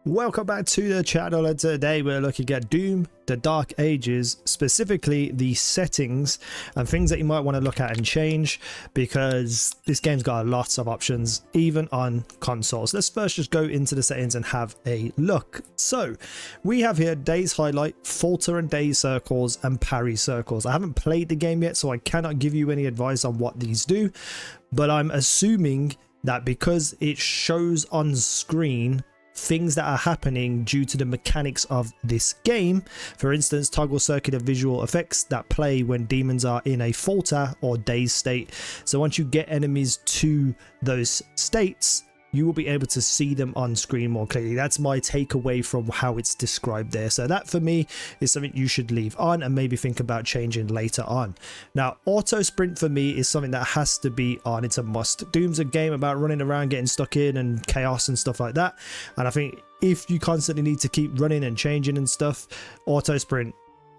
Welcome back to the channel, and today we're looking at Doom the Dark Ages, specifically the settings and things that you might want to look at and change, because this game's got lots of options even on consoles. Let's first just go into the settings and have a look. So we have here daze highlight, falter and daze circles, and parry circles. I haven't played the game yet, so I cannot give you any advice on what these do, but I'm assuming that because it shows on screen things that are happening due to the mechanics of this game. For instance, toggle circular visual effects that play when demons are in a falter or daze state. So once you get enemies to those states, you will be able to see them on screen more clearly. That's my takeaway from how it's described there. So that for me is something you should leave on and maybe think about changing later on. Now, auto sprint for me is something that has to be on. It's a must. Doom's a game about running around, getting stuck in and chaos and stuff like that. And I think if you constantly need to keep running and changing and stuff, auto sprint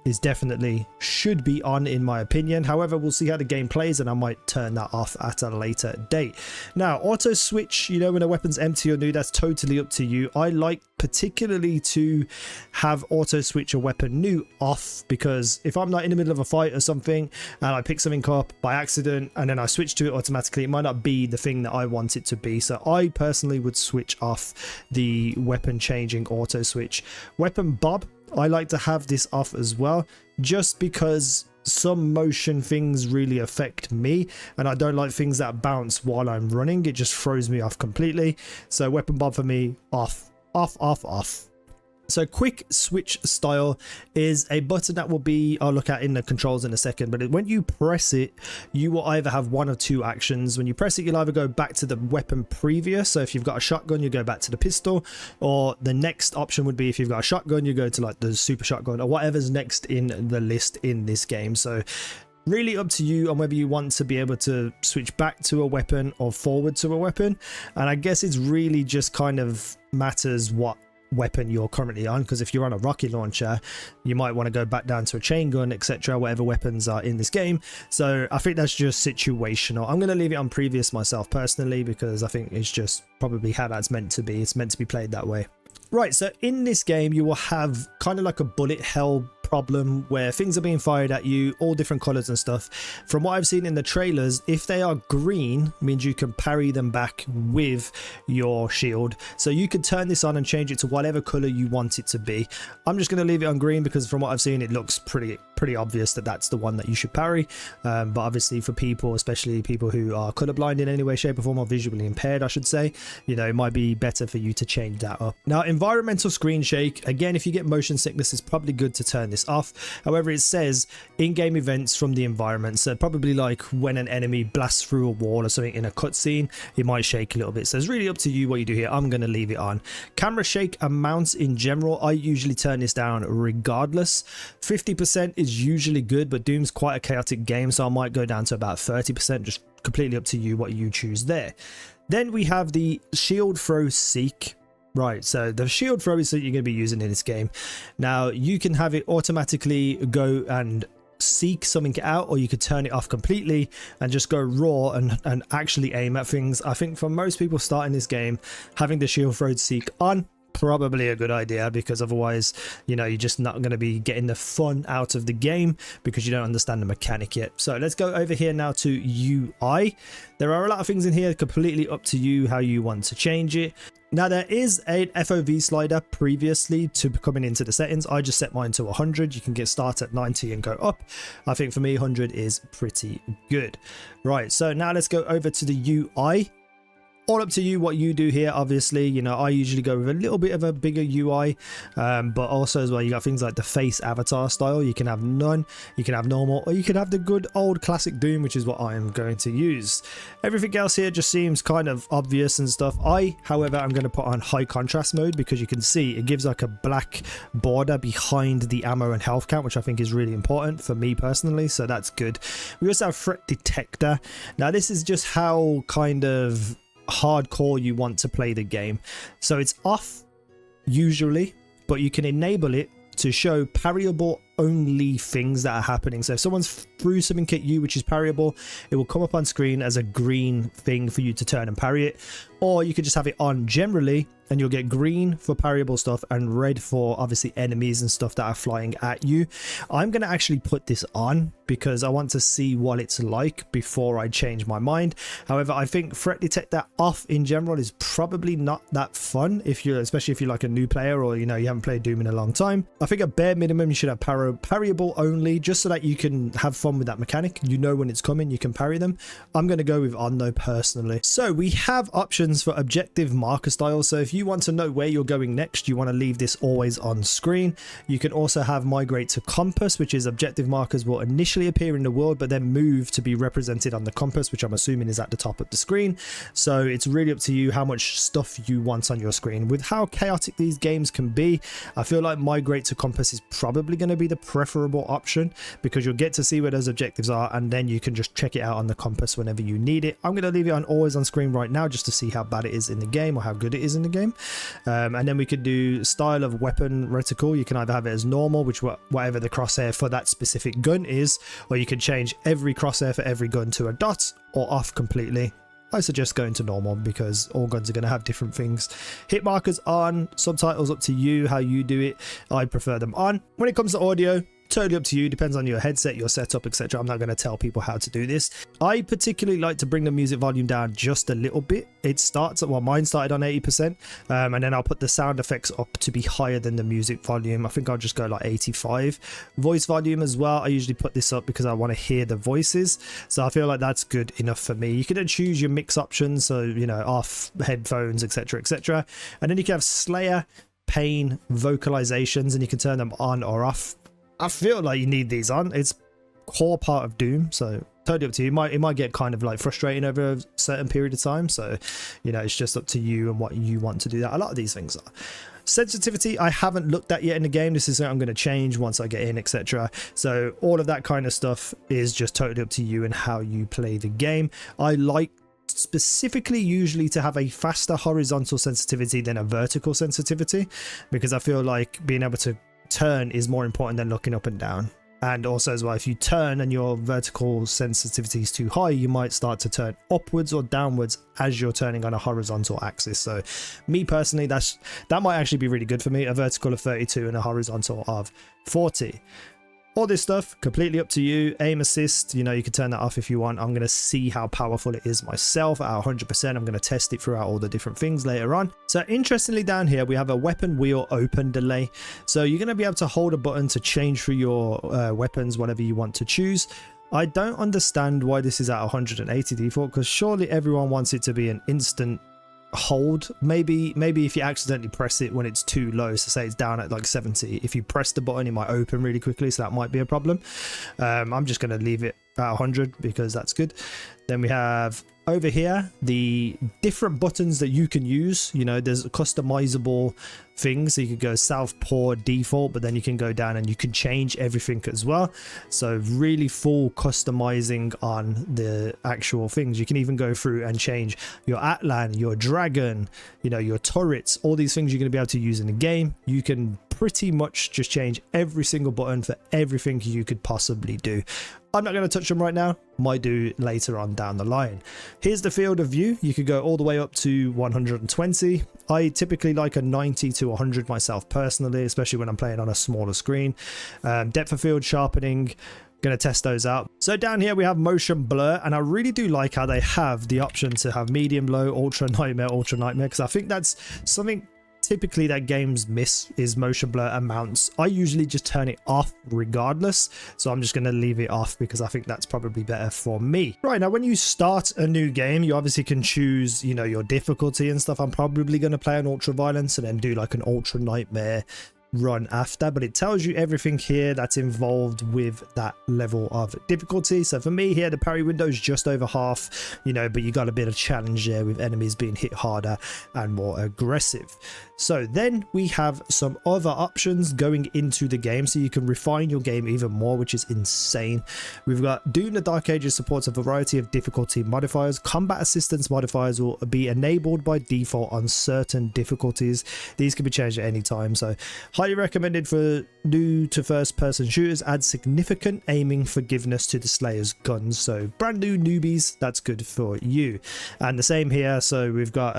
is definitely should be on, in my opinion. However, we'll see how the game plays and I might turn that off at a later date. Now, auto switch, you know, when a weapon's empty or new, that's totally up to you. I like particularly to have auto switch a weapon new off, because if I'm not in the middle of a fight or something and I pick something up by accident and then I switch to it automatically, it might not be the thing that I want it to be. So I personally would switch off the weapon changing auto switch. Weapon bob, I like to have this off as well, just because some motion things really affect me and I don't like things that bounce while I'm running. It just throws me off completely. So weapon bob for me, off. So quick switch style is a button that will be, I'll look at in the controls in a second, but when you press it, you will either have one of two actions. When you press it, you'll either go back to the weapon previous. So if you've got a shotgun, you go back to the pistol, or the next option would be if you've got a shotgun, you go to like the super shotgun or whatever's next in the list in this game. So really up to you on whether you want to be able to switch back to a weapon or forward to a weapon. And I guess it's really just kind of matters what weapon you're currently on, because if you're on a rocket launcher, you might want to go back down to a chain gun, etc., whatever weapons are in this game. So I think that's just situational. I'm going to leave it on previous myself personally, because I think it's just probably how that's meant to be. It's meant to be played that way. Right, so in this game you will have kind of like a bullet hell problem where things are being fired at you, all different colors and stuff. From what I've seen in the trailers, if they are green, means you can parry them back with your shield. So you can turn this on and change it to whatever color you want it to be. I'm just going to leave it on green because from what I've seen, it looks pretty obvious that that's the one that you should parry. But obviously for people, especially people who are colorblind in any way, shape or form, or visually impaired, I should say, you know, it might be better for you to change that up. Now, environmental screen shake, again, if you get motion sickness, it's probably good to turn this off. However, it says in-game events from the environment, so probably like when an enemy blasts through a wall or something in a cutscene, it might shake a little bit. So it's really up to you what you do here. I'm going to leave it on. Camera shake amounts in general, I usually turn this down regardless. 50% is usually good, but Doom's quite a chaotic game, so I might go down to about 30%, just completely up to you what you choose there. Then we have the shield throw seek. Right, so the shield throw is that you're going to be using in this game. Now, you can have it automatically go and seek something out, or you could turn it off completely and just go raw and actually aim at things. I think for most people starting this game, having the shield throw seek on, probably a good idea, because otherwise, you know, you're just not going to be getting the fun out of the game because you don't understand the mechanic yet. So let's go over here now to UI. There are a lot of things in here, completely up to you how you want to change it. Now, there is an FOV slider previously to coming into the settings. I just set mine to 100. You can get started at 90 and go up. I think for me 100 is pretty good. Right, so now let's go over to the UI. All up to you what you do here. Obviously, you know, I usually go with a little bit of a bigger UI, but also as well, you got things like the face avatar style. You can have none, you can have normal, or you can have the good old classic Doom, which is what I am going to use. Everything else here just seems kind of obvious and stuff. However, I'm going to put on high contrast mode because you can see it gives like a black border behind the ammo and health count, which I think is really important for me personally, so that's good. We also have threat detector. Now, this is just how kind of hardcore you want to play the game. So it's off usually, but you can enable it to show parryable only things that are happening. So if someone's threw something at you which is parryable, it will come up on screen as a green thing for you to turn and parry it, or you could just have it on generally and you'll get green for parryable stuff and red for obviously enemies and stuff that are flying at you. I'm going to actually put this on because I want to see what it's like before I change my mind. However, I think threat detector off in general is probably not that fun if you're, especially if you're like a new player or you haven't played Doom in a long time. I think at bare minimum you should have parryable only, just so that you can have fun with that mechanic. When it's coming, you can parry them. I'm going to go with on though personally. So we have options for objective marker style. So if you want to know where you're going next, you want to leave this always on screen. You can also have migrate to compass, which is objective markers will initially appear in the world but then move to be represented on the compass, which I'm assuming is at the top of the screen. So it's really up to you how much stuff you want on your screen. With how chaotic these games can be, I feel like migrate to compass is probably going to be the preferable option, because you'll get to see where those objectives are and then you can just check it out on the compass whenever you need it. I'm going to leave it on always on screen right now just to see how bad it is in the game or how good it is in the game. And then we could do style of weapon reticle. You can either have it as normal, which whatever the crosshair for that specific gun is, or you can change every crosshair for every gun to a dot, or off completely. I suggest going to normal because all guns are going to have different things. Hit markers on, subtitles up to you how you do it. I prefer them on. When it comes to audio, totally up to you, depends on your headset, your setup, etc. I'm not going to tell people how to do this. I particularly like to bring the music volume down just a little bit. It starts at, well, mine started on 80%, and then I'll put the sound effects up to be higher than the music volume. I think I'll just go like 85. Voice volume as well, I usually put this up because I want to hear the voices, so I feel like that's good enough for me. You can then choose your mix options, so off, headphones, etc, etc, and then you can have Slayer, Pain, vocalizations, and you can turn them on or off. I feel like you need these on. It's core part of Doom, so totally up to you. It might get kind of like frustrating over a certain period of time, so it's just up to you and what you want to do. That a lot of these things are. Sensitivity I haven't looked at yet in the game. This is something I'm going to change once I get in, etc. So all of that kind of stuff is just totally up to you and how you play the game. I like specifically usually to have a faster horizontal sensitivity than a vertical sensitivity, because I feel like being able to turn is more important than looking up and down. And also as well, if you turn and your vertical sensitivity is too high, you might start to turn upwards or downwards as you're turning on a horizontal axis. So me personally, that might actually be really good for me, a vertical of 32 and a horizontal of 40. All this stuff completely up to you. Aim assist, you can turn that off if you want. I'm going to see how powerful it is myself at 100%. I'm going to test it throughout all the different things later on. So interestingly, down here we have a weapon wheel open delay. So you're going to be able to hold a button to change through your weapons, whatever you want to choose. I don't understand why this is at 180 default, because surely everyone wants it to be an instant hold. Maybe if you accidentally press it when it's too low, so say it's down at like 70, if you press the button it might open really quickly, so that might be a problem. I'm just going to leave it at 100 because that's good. Then we have over here the different buttons that you can use. There's customizable things, so you could go southpaw default, but then you can go down and you can change everything as well. So really full customizing on the actual things. You can even go through and change your Atlan, your dragon, your turrets, all these things you're going to be able to use in the game. You can pretty much just change every single button for everything you could possibly do. I'm not going to touch them right now, might do later on down the line. Here's the field of view. You could go all the way up to 120. I typically like a 90 to 100 myself personally, especially when I'm playing on a smaller screen. Depth of field, sharpening, going to test those out. So down here we have motion blur, and I really do like how they have the option to have medium, low, ultra nightmare, because I think that's something typically that games miss, is motion blur amounts. I usually just turn it off regardless, so I'm just going to leave it off because I think that's probably better for me. Right, now when you start a new game, you obviously can choose your difficulty and stuff. I'm probably going to play on ultra violence and then do like an ultra nightmare run after, but it tells you everything here that's involved with that level of difficulty. So for me here, the parry window is just over half, but you got a bit of challenge there with enemies being hit harder and more aggressive. So then we have some other options going into the game, so you can refine your game even more, which is insane. We've got Doom the Dark Ages supports a variety of difficulty modifiers. Combat assistance modifiers will be enabled by default on certain difficulties. These can be changed at any time. So Highly recommended for new to first person shooters. Adds significant aiming forgiveness to the Slayer's guns. So brand new newbies, that's good for you. And the same here. So we've got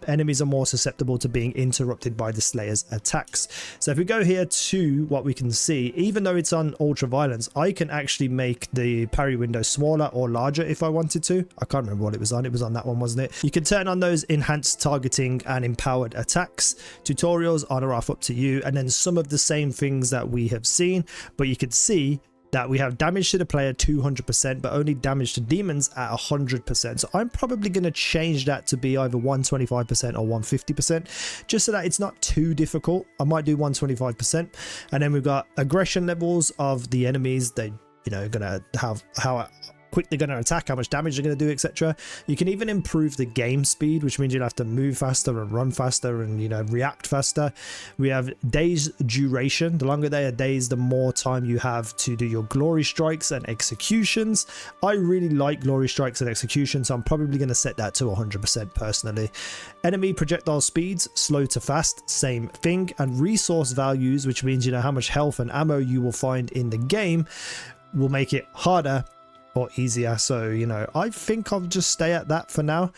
enemies are more susceptible to being interrupted by the Slayer's attacks. So if we go here to what we can see, even though it's on ultra violence, I can actually make the parry window smaller or larger if I wanted to. I can't remember what it was on. It was on that one, wasn't it? You can turn on those enhanced targeting and empowered attacks. Tutorials on or off, up to you. And then some of the same things that we have seen, but you can see that we have damage to the player 200%, but only damage to demons at 100%. So I'm probably going to change that to be either 125% or 150%, just so that it's not too difficult. I might do 125%. And then we've got aggression levels of the enemies. They, you know, gonna have how quick they're going to attack, how much damage they're going to do, etc. You can even improve the game speed, which means you'll have to move faster and run faster and, you know, react faster. We have days duration. The longer they are days, the more time you have to do your glory strikes and executions. I really like glory strikes and executions, so I'm probably going to set that to 100% personally. Enemy projectile speeds, slow to fast, same thing. And resource values, which means, you know, how much health and ammo you will find in the game, will make it harder or easier. So, you know, I think I'll just stay at that for now,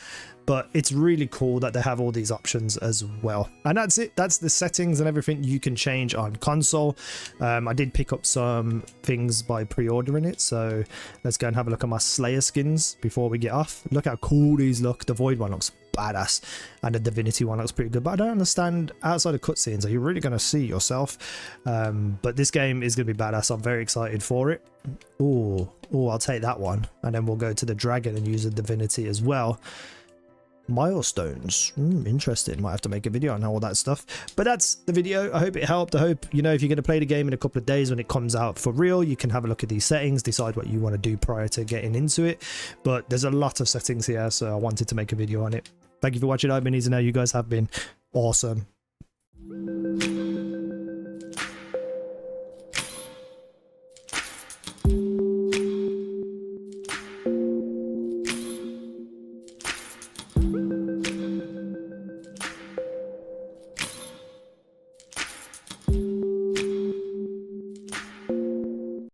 but it's really cool that they have all these options as well. And that's it. That's the settings and everything you can change on console. I did pick up some things by pre-ordering it, so let's go and have a look at my Slayer skins before we get off. Look how cool these look. The Void one looks badass, and the Divinity one looks pretty good, but I don't understand, outside of cutscenes, are you really going to see yourself? But this game is going to be badass. I'm very excited for it. Oh, I'll take that one, and then we'll go to the dragon and use the Divinity as well. Milestones, interesting. Might have to make a video on all that stuff, but that's the video. I hope it helped. I hope, you know, if you're going to play the game in a couple of days when it comes out for real, you can have a look at these settings, decide what you want to do prior to getting into it. But there's a lot of settings here, so I wanted to make a video on it. Thank you for watching. I've been easy. Now you guys have been awesome.